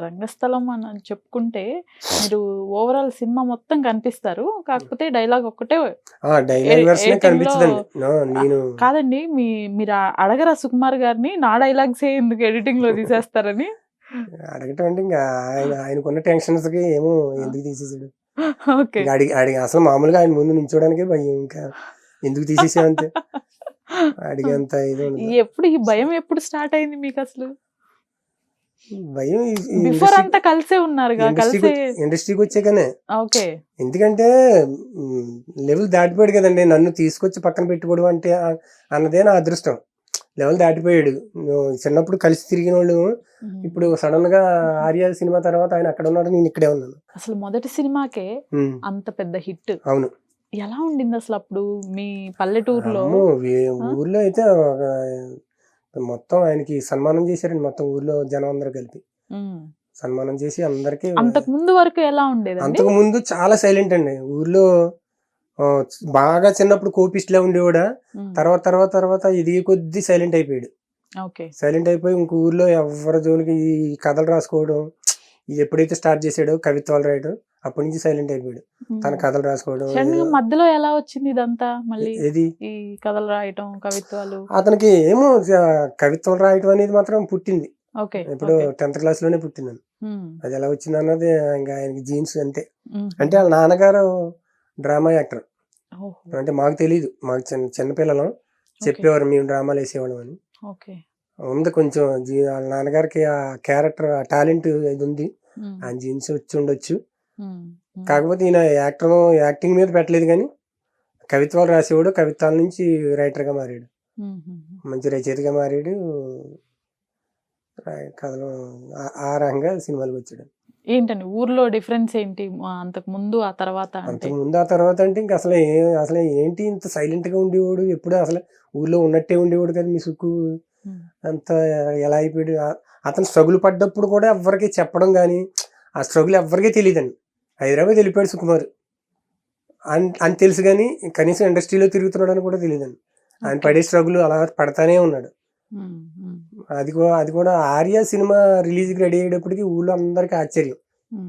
రంగస్థలం అని చెప్పుకుంటే మీరు ఓవరాల్ సినిమా మొత్తం కనిపిస్తారు. కాకపోతే డైలాగ్ ఒక్కటే డైలాగ్ వెర్షన్ 18లో కనిపించదండి. నేను కాదండి. మీరు అడగరా సుకుమార్ గారిని నా డైలాగ్సే ఎందుకు ఎడిటింగ్‌లో తీసేస్తారని? అడగటం అంటే ఇంకా ఆయనకున్న టెన్షన్స్‌కి ఏమో ఎందుకు తీసేసాడు. ఓకే. ఇంకా అడిగి అసలు మామూలుగా ఆయన ముందు నించోడానికే భయం. ఇంకా ఎందుకు తీసేసావంతే అడిగేంత ఇది ఉండదు. ఎప్పుడు ఈ భయం ఎప్పుడు స్టార్ట్ అయింది మీకసలు? భయం బిఫోర్ అంతా కలిసే ఉన్నారుగా. ఇండస్ట్రీకి వచ్చాకనే. ఓకే. ఎందుకంటే లెవెల్ దాటిపోయాడు కదండి. నన్ను తీసుకొచ్చి పక్కన పెట్టుకోవడం అంటే అన్నదే నా అదృష్టం. లెవెల్ దాటిపోయాడు. చిన్నప్పుడు కలిసి తిరిగిన వాళ్ళు ఇప్పుడు సడన్ గా ఆర్య సినిమా తర్వాత ఆయన అక్కడ ఉన్నాడు, నేను ఇక్కడే ఉన్నాను. అసలు మొదటి సినిమాకే అంత పెద్ద హిట్. అవును. ఎలా ఉండింది అసలు అప్పుడు మీ పల్లెటూరులో? ఊర్లో అయితే మొత్తం ఆయనకి సన్మానం చేశారండి. మొత్తం ఊర్లో జనం అందరూ కలిపి సన్మానం చేసి అందరికి. అంతకు ముందు వరకు ఎలా ఉండేది? అంతకు ముందు చాలా సైలెంట్ అండి ఊర్లో. బాగా చిన్నప్పుడు కోపిస్ట్లా ఉండేవాడా. తర్వాత తర్వాత తర్వాత ఇది కొద్ది సైలెంట్ అయిపోయాడు. సైలెంట్ అయిపోయి ఇంక ఊర్లో ఎవరి జోలికి ఈ కథలు రాసుకోవడం ఇది ఎప్పుడైతే స్టార్ట్ చేసాడో కవిత్వాలు రాయడం అప్పటి నుంచి సైలెంట్ అయిపోయాడు. తన కథలు రాసుకోవడం. మధ్యలో ఎలా వచ్చింది ఇదంతా? మళ్ళీ ఏది ఈ కథలు రాయటం, కవిత్వాలు? అతనికి ఏమో కవిత్వాలు రాయటం అనేది మాత్రం పుట్టింది. ఇప్పుడు 10th క్లాస్ లోనే పుట్టింది. అది ఎలా వచ్చింది అన్నది ఇంకా ఆయనకి జీన్స్ అంతే. అంటే వాళ్ళ నాన్నగారు డ్రామా యాక్టర్. అంటే మాకు తెలియదు, మాకు చిన్నపిల్లలం చెప్పేవారు, మేము డ్రామాలు వేసేవాళ్ళం అని. ఉంది కొంచెం వాళ్ళ నాన్నగారికి ఆ క్యారెక్టర్ ఆ టాలెంట్ ఇది ఉంది, ఆ జీన్స్ వచ్చి ఉండొచ్చు. కాకపోతే ఈయన యాక్టింగ్ మీద పెట్టలేదు కానీ కవిత్వాలు రాసేవాడు. కవిత్వాల నుంచి రైటర్గా మారాడు, మంచి రచయితగా మారాడు. కథలు ఆ రకంగా సినిమాలకు వచ్చాడు. ఏంటండి ఊర్లో డిఫరెన్స్ ఏంటి అంతకు ముందు ఆ తర్వాత? అంతకు ముందు ఆ తర్వాత అంటే ఇంకా అసలు ఏంటి ఇంత సైలెంట్ గా ఉండేవాడు, ఎప్పుడు అసలు ఊర్లో ఉన్నట్టే ఉండేవాడు కదా. మీ సుక్కు అంత ఎలా అయిపోయాడు. అతను స్ట్రగుల్ పడ్డప్పుడు కూడా ఎవరికి చెప్పడం కానీ ఆ స్ట్రగుల్ ఎవరికీ తెలియదండి. హైదరాబాద్ వెళ్ళిపోయాడు సుకుమార్ అని తెలుసు కానీ కనీసం ఇండస్ట్రీలో తిరుగుతున్నాడు అని కూడా తెలియదండి. ఆయన పడే స్ట్రగుల్ అలా పడతానే ఉన్నాడు. అది కూడా ఆర్య సినిమా రిలీజ్కి రెడీ అయ్యేటప్పటికి ఊళ్ళో అందరికి ఆశ్చర్యం.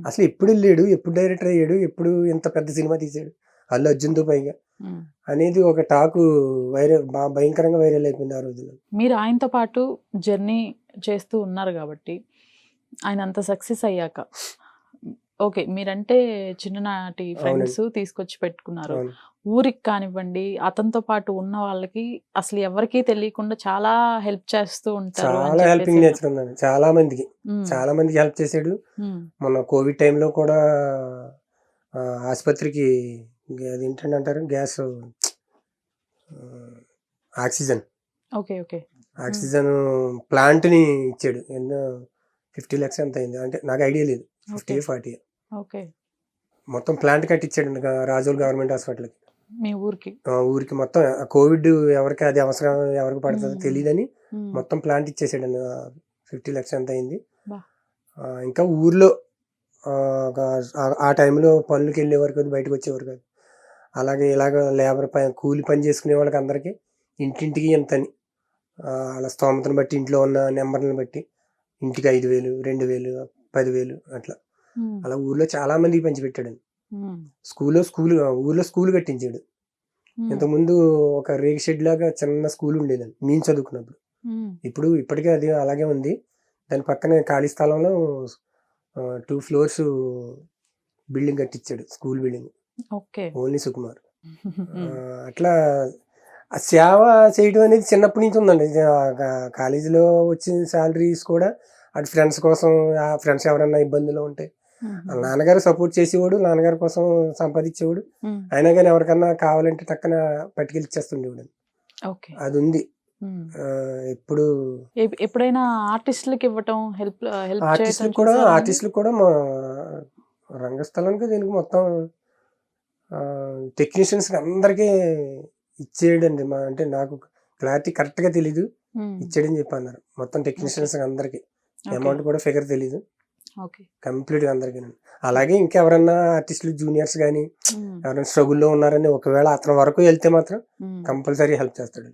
అసలు ఎప్పుడు వెళ్ళాడు, ఎప్పుడు డైరెక్టర్ అయ్యాడు, ఎప్పుడు ఇంత పెద్ద సినిమా తీసాడు అల్లు అర్జున్తో పైగా అనేది ఒక టాకు భయంకరంగా వైరల్ అయిపోయింది ఆ రోజుల్లో. మీరు ఆయనతో పాటు జర్నీ చేస్తూ ఉన్నారు కాబట్టి ఆయన అంత సక్సెస్ అయ్యాక ఓకే మీరంటే చిన్ననాటి ఫ్రెండ్స్ తీసుకొచ్చి పెట్టుకున్నారు. ఊరికి కానివ్వండి, అతనితో పాటు ఉన్న వాళ్ళకి అసలు ఎవరికీ తెలియకుండా చాలా హెల్ప్ చేస్తూ ఉంటారు. చాలా హెల్పింగ్ నేచర్ ఉందండి. చాలా మందికి హెల్ప్ చేశాడు. మొన్న కోవిడ్ టైంలో కూడా ఆసుపత్రికి అది ఏంటంటే అంటారు గ్యాస్ ఆక్సిజన్ ప్లాంట్ ని ఇచ్చాడు. ఎన్నో 50 lakhs ఎంత అయింది అంటే నాకు ఐడియా లేదు, 50-40. మొత్తం ప్లాంట్ కట్టించాడు రాజోల్ గవర్నమెంట్ హాస్పిటల్కి. మీ ఊరికి మొత్తం కోవిడ్ ఎవరికి అది అవసరం ఎవరికి పడుతుందో తెలియదని మొత్తం ప్లాంట్ ఇచ్చేసాడు. 50 lakhs ఎంత అయింది. ఇంకా ఊర్లో ఆ టైంలో పనులకి వెళ్ళేవారు కాదు, బయటకు వచ్చేవారు కాదు. అలాగే ఇలాగ లేబర్ కూలి పని చేసుకునే వాళ్ళకి అందరికీ ఇంటింటికి ఎంతని అలా స్తోమతను బట్టి ఇంట్లో ఉన్న నెంబర్లను బట్టి ఇంటికి 5,000, 2,000, 10,000 అట్లా అలా ఊర్లో చాలా మందికి పంచిపెట్టాడు. ఊర్లో స్కూల్ కట్టించాడు. ఇంతకుముందు ఒక రేక్ షెడ్ లాగా చిన్న స్కూల్ ఉండేదండి మేము చదువుకున్నప్పుడు. ఇప్పటికే అది అలాగే ఉంది. దాని పక్కనే ఖాళీ స్థలంలో 2 floors బిల్డింగ్ కట్టించాడు, స్కూల్ బిల్డింగ్. ఓన్లీ సుకుమార్. అట్లా సేవ చేయడం అనేది చిన్నప్పటి నుంచి ఉందండి. కాలేజీలో వచ్చిన శాలరీస్ కూడా అటు ఫ్రెండ్స్ కోసం, ఆ ఫ్రెండ్స్ ఎవరైనా ఇబ్బందులు ఉంటే నాన్నగారు సపోర్ట్ చేసేవాడు, నాన్నగారి కోసం సంపాదించేవాడు. అయినా కానీ ఎవరికన్నా కావాలంటే టక్కన పట్టుకెళ్ళి ఇచ్చేస్తుండేవాడు. అది ఉంది. ఎప్పుడైనా ఆర్టిస్టులకు ఇవ్వటం ఆర్టిస్టులు కూడా మా రంగస్థలానికి దీనికి మొత్తం టెక్నీషియన్స్ అందరికీ ఇచ్చేయడండి. అంటే నాకు క్లారిటీ కరెక్ట్ గా తెలీదు, ఇచ్చేయడని చెప్పి అన్నారు. మొత్తం టెక్నీషియన్స్ అందరికి అమౌంట్ కూడా ఫిగర్ తెలీదు, కంప్లీట్ గా అందరికి. అలాగే ఇంకెవరన్నా ఆర్టిస్టులు జూనియర్స్ కానీ ఎవరైనా స్ట్రగుల్లో ఉన్నారని ఒకవేళ అతని వరకు వెళ్తే మాత్రం కంపల్సరీ హెల్ప్ చేస్తాడు.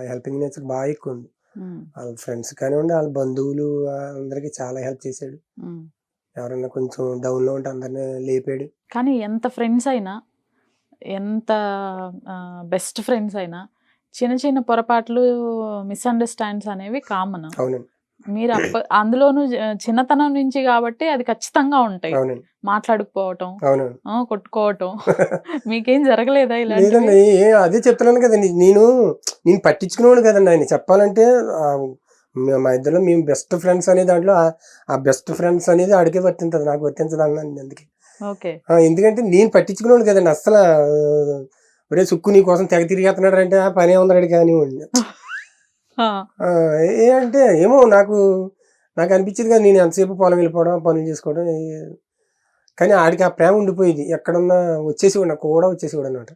హెల్పింగ్ నేచర్ బాగా ఎక్కువ ఉంది. వాళ్ళ ఫ్రెండ్స్ కానివ్వండి, వాళ్ళ బంధువులు అందరికి చాలా హెల్ప్ చేశాడు. ఎవరన్నా కొంచెం డౌన్ లో ఉంటే అందరిని లేపాడు. కానీ ఎంత ఫ్రెండ్స్ అయినా, ఎంత బెస్ట్ ఫ్రెండ్స్ అయినా చిన్న చిన్న పొరపాట్లు, మిస్అండర్స్టాండ్స్ అనేవి కామన్. అవునండి. మీరు అందులోనూ చిన్నతనం నుంచి కాబట్టి అది ఖచ్చితంగా ఉంటాయి. అవునండి. మాట్లాడుకోవటం, అవునండి. కొట్టుకోవటం. మీకేం జరగలేదా ఇలా? లేదండి, అదే చెప్తున్నాను కదండి, నేను పట్టించుకునేవాడు కదండి ఆయన. చెప్పాలంటే మా ఇద్దరు మేము బెస్ట్ ఫ్రెండ్స్ అనే దాంట్లో ఆ బెస్ట్ ఫ్రెండ్స్ అనేది ఆడికే వర్తించదు, నాకు వర్తించదు అన్నాను. అందుకే ఎందుకంటే నేను పట్టించుకునేవాడు కదండి అసలు. ఒరే సుక్కు నీ కోసం తెగ తిరిగేస్తున్నాడు అంటే ఆ పనే ఉందడి కానివ్వండి. అంటే ఏమో నాకు అనిపించేది కదా, నేను ఎంతసేపు పొలం వెళ్ళిపోవడం, పనులు చేసుకోవడం. కానీ ఆడికి ఆ ప్రేమ ఉండిపోయింది, ఎక్కడున్నా వచ్చేసేవాడు, నాకు కూడా వచ్చేసేవాడు అనమాట.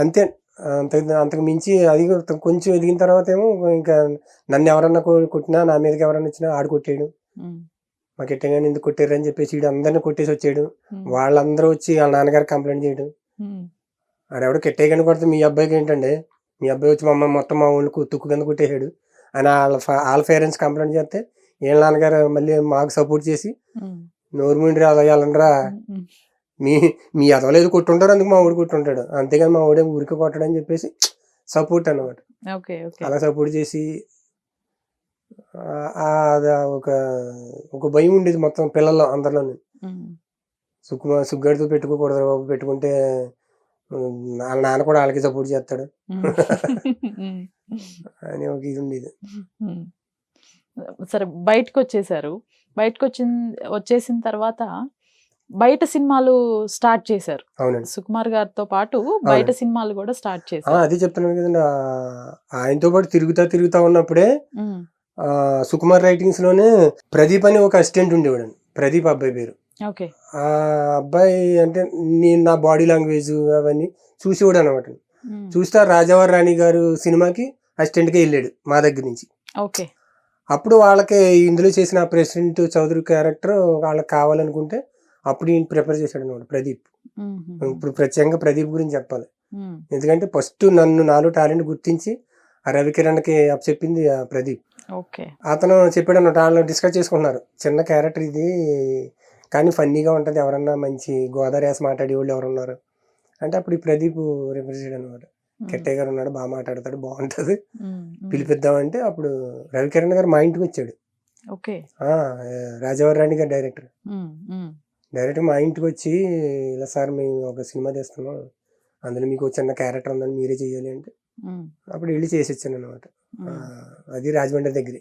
అంతే, అంతకు మించి అది కొంచెం ఎదిగిన తర్వాత ఏమో ఇంకా నన్ను ఎవరన్నా కొట్టినా, నా మీదకి ఎవరన్నా వచ్చినా ఆడు కొట్టాడు. మాకు ఎట్టగానే ఎందుకు కొట్టారు అని చెప్పేసి వీడు అందరిని కొట్టేసి వచ్చాడు. వాళ్ళందరూ వచ్చి వాళ్ళ నాన్నగారు కంప్లైంట్ చేయడం. ఆడెవడో కెట్టేయగానే కొడితే మీ అబ్బాయికి ఏంటండి, మీ అబ్బాయి వచ్చి మమ్మల్ని మొత్తం మా ఊళ్ళో తుక్కు కింద కొట్టేసాడు అని వాళ్ళ పేరెంట్స్ కంప్లైంట్ చేస్తే వీళ్ళ నాన్నగారు మళ్ళీ మాకు సపోర్ట్ చేసి నోరు ముండి రాయాలనరా, మీ అదవలేదు కొట్టుంటారు, అందుకు మా ఊరు కొట్టుంటాడు, అంతేగాని మా ఊడే ఊరికి కొట్టడని చెప్పేసి సపోర్ట్ అన్నమాట. అలా సపోర్ట్ చేసి ఒక భయం ఉండేది మొత్తం పిల్లల్లో అందరిలోనే. సుగ్గాడితో పెట్టుకోకూడదు బాబు, పెట్టుకుంటే వాళ్ళ నాన్న కూడా వాళ్ళకి సపోర్ట్ చేస్తాడు అని ఒక ఇది ఉండేది. సరే, బయటకు వచ్చేసారు. బయటకు వచ్చేసిన తర్వాత బయట సినిమాలు స్టార్ట్ చేశారు. అవునండి. సుకుమార్ గారితో పాటు బయట సినిమాలు కూడా స్టార్ట్ చేశారు. అదే చెప్తున్నాను కదండి, ఆయనతో పాటు తిరుగుతా ఉన్నప్పుడే సుకుమార్ రైటింగ్స్ లోనే ప్రదీప్ అని ఒక అసిస్టెంట్ ఉండేవాడు. ప్రదీప్ అబ్బాయి పేరు. ఆ అబ్బాయి అంటే నేను నా బాడీ లాంగ్వేజ్ అవన్నీ చూసేవాడు అనమాట. చూస్తే రాజావారి రాణి గారు సినిమాకి అసిస్టెంట్ గా వెళ్ళాడు మా దగ్గర నుంచి. అప్పుడు వాళ్ళకి ఇందులో చేసిన ప్రెసిడెంట్ చౌదరి క్యారెక్టర్ వాళ్ళకి కావాలనుకుంటే అప్పుడు ఈయన ప్రిపేర్ చేశాడు అనమాట ప్రదీప్. ఇప్పుడు ప్రత్యేకంగా ప్రదీప్ గురించి చెప్పాలి, ఎందుకంటే ఫస్ట్ నాలో టాలెంట్ గుర్తించి ఆ రవికిరణ్కి చెప్పింది ప్రదీప్. అతను చెప్పాడు అన్నమాట, వాళ్ళు డిస్కస్ చేసుకుంటున్నారు, చిన్న క్యారెక్టర్ ఇది కానీ ఫన్నీగా ఉంటుంది, ఎవరన్నా మంచి గోదావరి యాస మాట్లాడేవాళ్ళు ఎవరున్నారు అంటే అప్పుడు ఈ ప్రదీప్ రిఫర్ చేయడం అనమాట. కెట్టయ్య గారు ఉన్నాడు, బాగా మాట్లాడతాడు, బాగుంటుంది, పిలిపిద్దామంటే అప్పుడు రవికిరణ్ గారు మా ఇంటికి వచ్చాడు. రాజావారి రాణి గారు డైరెక్టర్ మా ఇంటికి వచ్చి, ఇలా సార్ మేము ఒక సినిమా తీస్తున్నాం, అందులో మీకు చిన్న క్యారెక్టర్ ఉందని మీరే చెయ్యాలి అంటే అప్పుడు వెళ్ళి చేసి వచ్చాను అనమాట. అది రాజమండ్రి దగ్గరే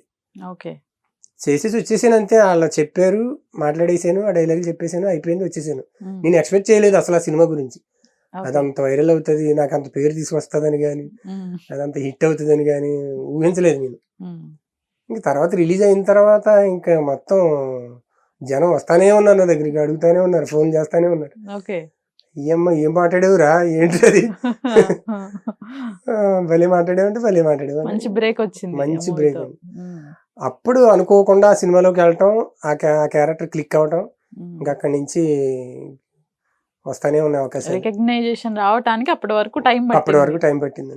చేసేసి వచ్చేసాను అంతే. వాళ్ళు చెప్పారు, మాట్లాడేసాను, ఆ డైలాగ్ చెప్పేసాను, అయిపోయింది, వచ్చేసాను. నేను ఎక్స్పెక్ట్ చేయలేదు అసలు ఆ సినిమా గురించి, అదంత వైరల్ అవుతుంది, నాకు అంత పేరు తీసుకొస్తుందని కానీ అదంత హిట్ అవుతుందని కానీ ఊహించలేదు నేను. ఇంక తర్వాత రిలీజ్ అయిన తర్వాత ఇంకా మొత్తం జనం వస్తానే ఉన్నారు నా దగ్గరికి, అడుగుతానే ఉన్నారు, ఫోన్ చేస్తానే ఉన్నారు. ఏమ్మా ఏం మాట్లాడేవురా ఏంటి అది భలే మాట్లాడేవంటే భలే మాట్లాడేవా, మంచి బ్రేక్ వచ్చింది. అప్పుడు అనుకోకుండా ఆ సినిమాలోకి వెళ్ళటం, ఆ క్యారెక్టర్ క్లిక్ అవటం, ఇంకా అక్కడి నుంచి వస్తానే ఉన్న అవకాశం, రికగ్నైజేషన్ రావడానికి అప్పటి వరకు టైం పట్టింది.